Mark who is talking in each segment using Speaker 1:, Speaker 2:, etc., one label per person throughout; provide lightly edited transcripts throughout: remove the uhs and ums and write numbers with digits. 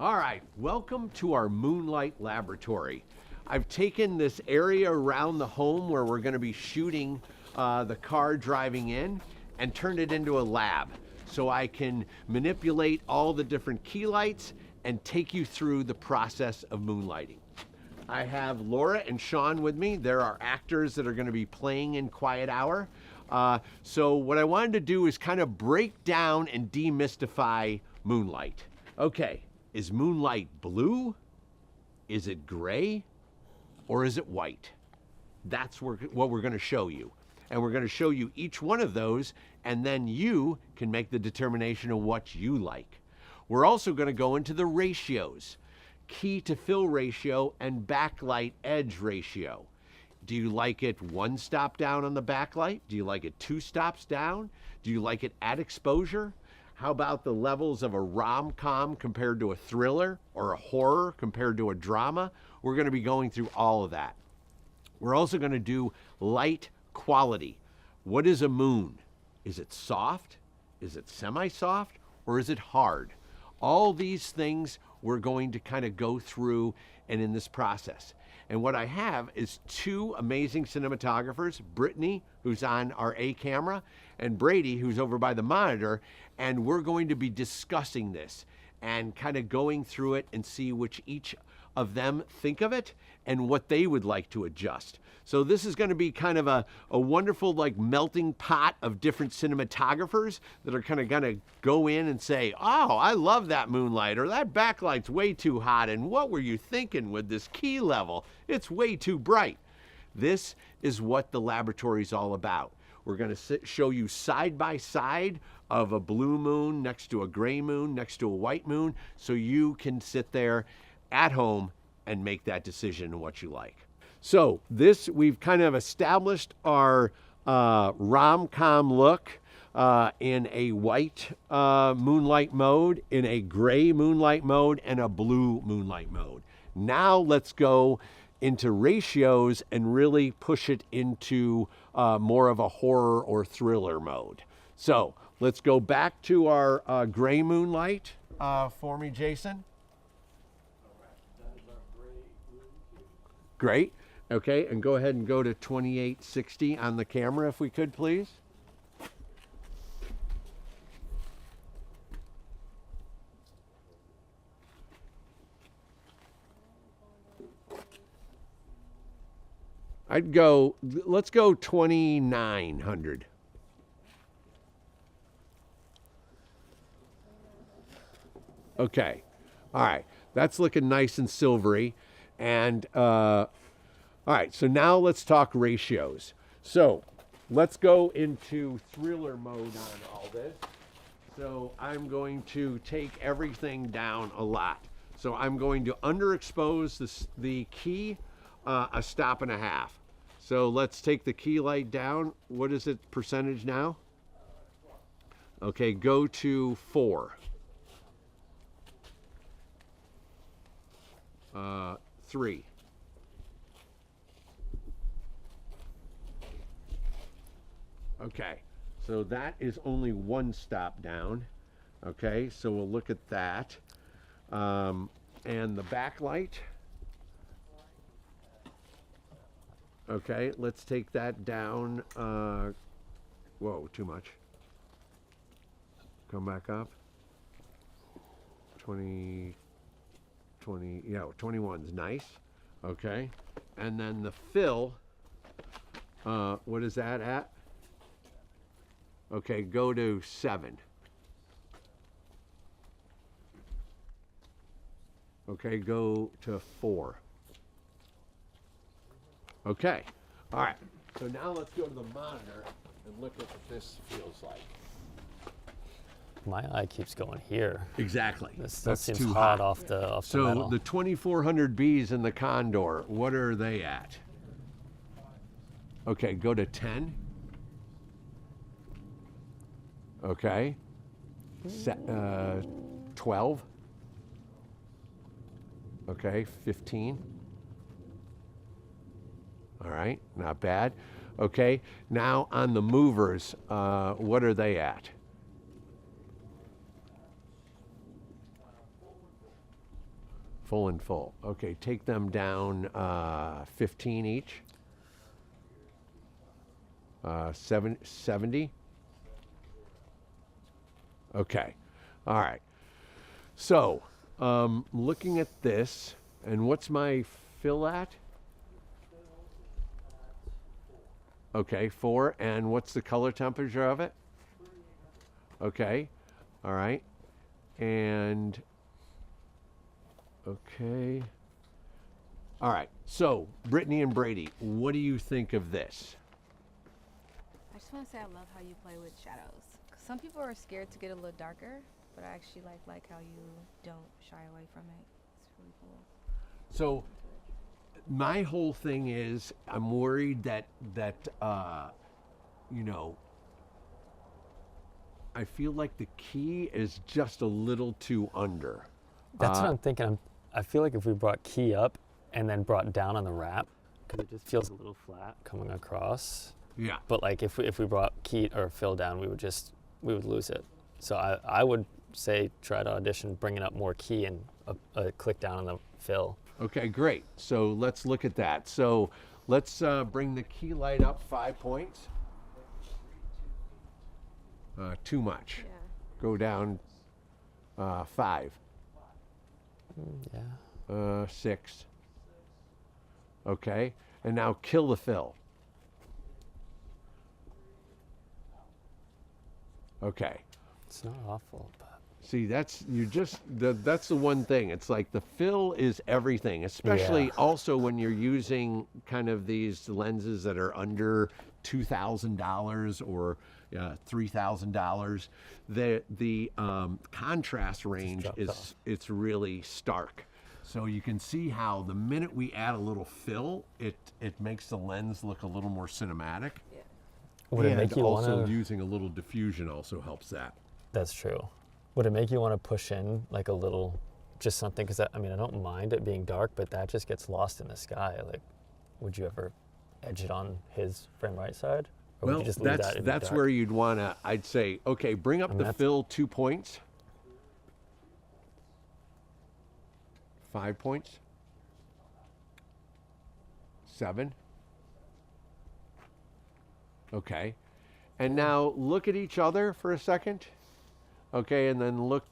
Speaker 1: All right, welcome to our Moonlight Laboratory. I've taken this area around the home where we're going to be shooting the car driving in and turned it into a lab so I can manipulate all the different key lights and take you through the process of moonlighting. I have Laura and Sean with me. They're our actors that are going to be playing in Quiet Hour. So what I wanted to do is kind of break down and demystify moonlight. Okay, is moonlight blue? Is it gray? Or is it white? That's what we're going to show you. And we're going to show you each one of those, and then you can make the determination of what you like. We're also going to go into the ratios, key to fill ratio and backlight edge ratio. Do you like it one stop down on the backlight? Do you like it two stops down? Do you like it at exposure? How about the levels of a rom-com compared to a thriller, or a horror compared to a drama? We're going to be going through all of that. We're also going to do light quality. What is a moon? Is it soft? Is it semi-soft? Or is it hard? All these things we're going to kind of go through and in this process. And what I have is two amazing cinematographers, Brittney, who's on our A camera, and Brady, who's over by the monitor, and we're going to be discussing this and kind of going through it and see which each of them think of it and what they would like to adjust. So this is going to be kind of a wonderful like melting pot of different cinematographers that are kind of going to go in and say, oh, I love that moonlight, or that backlight's way too hot, and what were you thinking with this key level? It's way too bright. This is what the laboratory is all about. We're going to show you side by side of a blue moon next to a gray moon next to a white moon, so you can sit there at home and make that decision on what you like. So we've kind of established our rom-com look in a white moonlight mode, in a gray moonlight mode, and a blue moonlight mode. Now let's go into ratios and really push it into more of a horror or thriller mode. So let's go back to our gray moonlight for me, Jason. Great. Okay, and go ahead and go to 2860 on the camera if we could, please. Let's go 2900. Okay, all right, that's looking nice and silvery. And all right, so now let's talk ratios. So let's go into thriller mode on all this. So I'm going to take everything down a lot. So I'm going to underexpose the key a stop and a half. So let's take the key light down. What is it percentage now? Okay, go to 4. 3. Okay, so that is only one stop down. Okay, so we'll look at that. And the backlight. Okay, let's take that down. Whoa, too much. Come back up. 20, yeah, 21's nice. Okay, and then the fill, what is that at? Okay, go to 7. Okay, go to 4. Okay, all right. So now let's go to the monitor and look at what this feels like.
Speaker 2: My eye keeps going here.
Speaker 1: Exactly.
Speaker 2: That seems too hot off the metal.
Speaker 1: So the 2400 Bs in the Condor, what are they at? Okay, go to 10. Okay. 12. Okay, 15. All right, not bad. Okay, now on the movers, what are they at? full and full. Okay, take them down 15 each. 70. Okay, all right. So, looking at this, and what's my fill at? Okay, 4. And what's the color temperature of it? Okay, all right. And, okay. All right, so Brittney and Brady, what do you think of this?
Speaker 3: I just want to say I love how you play with shadows. 'Cause some people are scared to get a little darker, but I actually like how you don't shy away from it. It's really cool.
Speaker 1: So my whole thing is I'm worried that you know, I feel like the key is just a little too under.
Speaker 2: That's what I'm thinking. I feel like if we brought key up and then brought down on the wrap, because it just feels a little flat coming across.
Speaker 1: Yeah.
Speaker 2: But like if we brought key or fill down, we would lose it. So I would say try to audition bringing up more key and a click down on the fill.
Speaker 1: Okay, great. So let's look at that. So let's bring the key light up 5 points. Too much.
Speaker 3: Yeah.
Speaker 1: Go down 5.
Speaker 2: Yeah.
Speaker 1: 6. Okay, and now kill the fill. Okay.
Speaker 2: It's not awful, but
Speaker 1: See, that's the one thing. It's like the fill is everything, especially
Speaker 2: Yeah.
Speaker 1: also when you're using kind of these lenses that are under $2,000 or $3,000. The contrast range
Speaker 2: dropped
Speaker 1: is
Speaker 2: off.
Speaker 1: it's really stark. So you can see how the minute we add a little fill, it makes the lens look a little more cinematic.
Speaker 3: Yeah.
Speaker 2: would it
Speaker 1: And
Speaker 2: make you
Speaker 1: also
Speaker 2: want to?
Speaker 1: using a little diffusion also helps that.
Speaker 2: That's true. Would it make you want to push in like a little, just something? Because I mean, I don't mind it being dark, but that just gets lost in the sky. Like, would you ever edge it on his frame right side, or would
Speaker 1: Well,
Speaker 2: you just leave that?
Speaker 1: that's where you'd want to. I'd say, okay, bring up
Speaker 2: mean,
Speaker 1: the
Speaker 2: that's-
Speaker 1: fill 2 points. 5 points. 7. Okay, and now look at each other for a second. Okay, and then look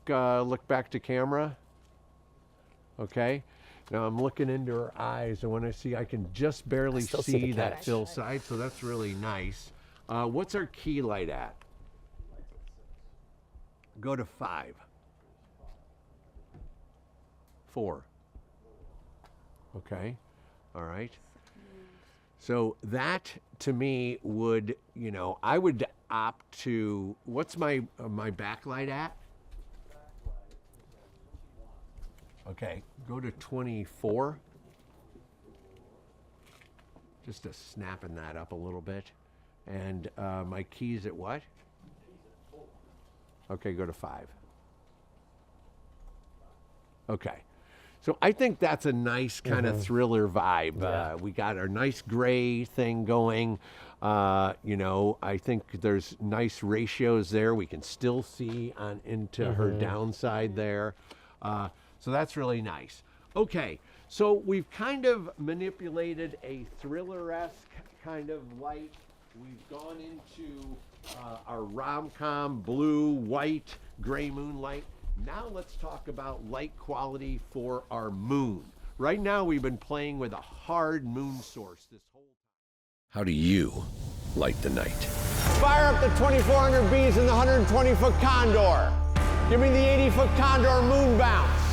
Speaker 1: back to camera. Okay, now I'm looking into her eyes, and when I see, I can just barely
Speaker 2: still see the
Speaker 1: see that
Speaker 2: catch.
Speaker 1: fill side, so that's really nice. What's our key light at? Go to 5. 4. Okay, all right. So that to me would, I would opt to, what's my backlight at? Okay, go to 24. Just to snapping that up a little bit. And my key's at what? Okay, go to 5. Okay. So I think that's a nice kind of thriller vibe.
Speaker 2: Yeah.
Speaker 1: We got our nice gray thing going. I think there's nice ratios there. We can still see on into her downside there. So that's really nice. Okay, so we've kind of manipulated a thriller-esque kind of light. We've gone into our rom-com, blue, white, Gray Moonlight. Now let's talk about light quality for our moon. Right now we've been playing with a hard moon source this whole time. How do you light the night? Fire up the 2400 Bs and the 120-foot Condor. Give me the 80-foot Condor moon bounce.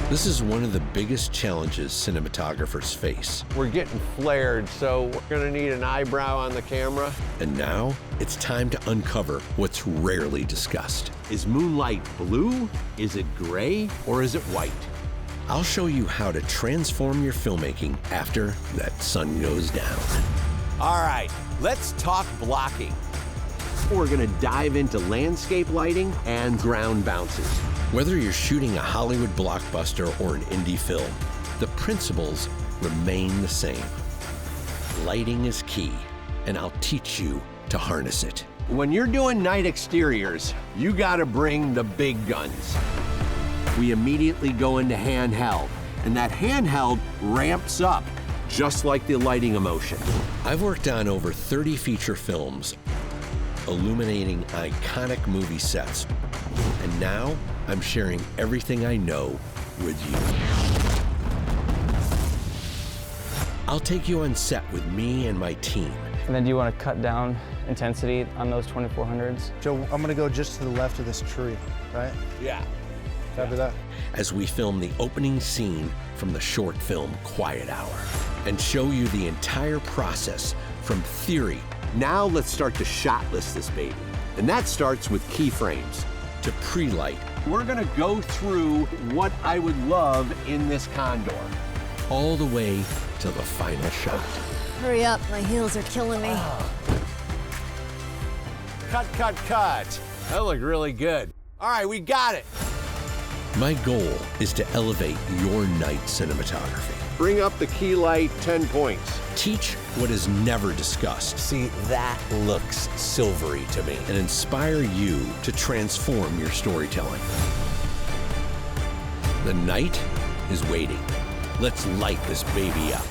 Speaker 1: This is one of the biggest challenges cinematographers face. We're getting flared, so we're gonna need an eyebrow on the camera. And now, it's time to uncover what's rarely discussed. Is moonlight blue? Is it gray? Or is it white? I'll show you how to transform your filmmaking after that sun goes down. All right, let's talk blocking. We're gonna dive into landscape lighting and ground bounces. Whether you're shooting a Hollywood blockbuster or an indie film, the principles remain the same. Lighting is key, and I'll teach you to harness it. When you're doing night exteriors, you gotta bring the big guns. we immediately go into handheld, and that handheld ramps up, just like the lighting emotion. I've worked on over 30 feature films, illuminating iconic movie sets, and now I'm sharing everything I know with you. I'll take you on set with me and my team.
Speaker 4: And then do you want to cut down intensity on those 2400s?
Speaker 5: Joe, I'm gonna go just to the left of this tree, right?
Speaker 1: Yeah.
Speaker 5: Copy that.
Speaker 1: As we film the opening scene from the short film Quiet Hour and show you the entire process from theory. Now let's start to shot list this baby. And that starts with keyframes to pre-light. We're gonna go through what I would love in this condor, all the way to the final shot.
Speaker 6: Hurry up, my heels are killing me.
Speaker 1: Cut, cut, cut. That looked really good. All right, we got it. My goal is to elevate your night cinematography. Bring up the key light 10 points. Teach what is never discussed. See, that looks silvery to me. And inspire you to transform your storytelling. The night is waiting. Let's light this baby up.